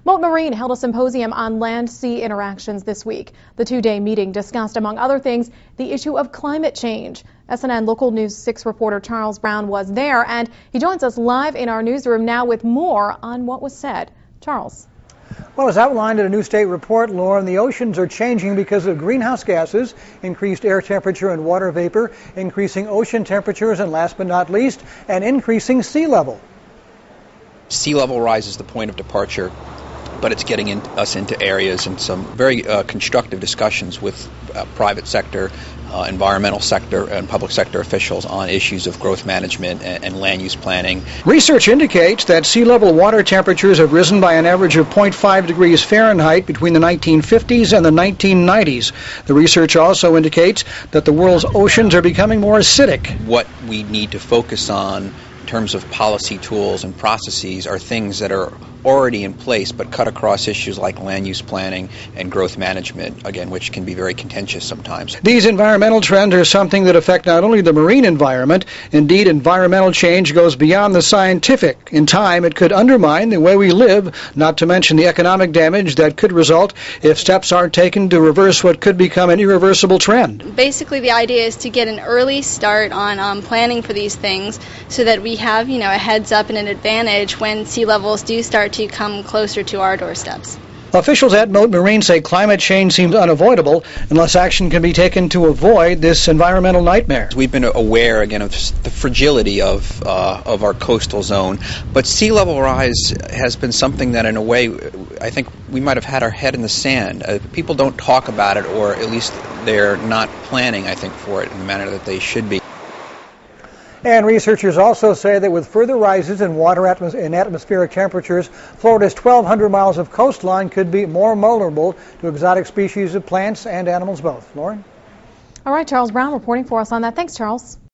Mote Marine held a symposium on land-sea interactions this week. The two-day meeting discussed, among other things, the issue of climate change. SNN Local News 6 reporter Charles Brown was there, and he joins us live in our newsroom now with more on what was said. Charles. Well, as outlined in a new state report, Lauren, the oceans are changing because of greenhouse gases, increased air temperature and water vapor, increasing ocean temperatures, and last but not least, an increasing sea level. Sea level rise is the point of departure, but it's getting us into areas and some very constructive discussions with private sector, environmental sector, and public sector officials on issues of growth management and land use planning. Research indicates that sea level water temperatures have risen by an average of 0.5 degrees Fahrenheit between the 1950s and the 1990s. The research also indicates that the world's oceans are becoming more acidic. What we need to focus on in terms of policy tools and processes are things that are already in place but cut across issues like land use planning and growth management, again, which can be very contentious sometimes. These environmental trends are something that affect not only the marine environment. Indeed, environmental change goes beyond the scientific. In time, it could undermine the way we live, not to mention the economic damage that could result if steps aren't taken to reverse what could become an irreversible trend. Basically, the idea is to get an early start on planning for these things so that we have, a heads up and an advantage when sea levels do start to come closer to our doorsteps. Officials at Mote Marine say climate change seems unavoidable unless action can be taken to avoid this environmental nightmare. We've been aware, again, of the fragility of our coastal zone, but sea level rise has been something that, in a way, I think we might have had our head in the sand. People don't talk about it, or at least they're not planning, I think, for it in the manner that they should be. And researchers also say that with further rises in water and atmospheric temperatures, Florida's 1,200 miles of coastline could be more vulnerable to exotic species of plants and animals both. Lauren? All right, Charles Brown reporting for us on that. Thanks, Charles.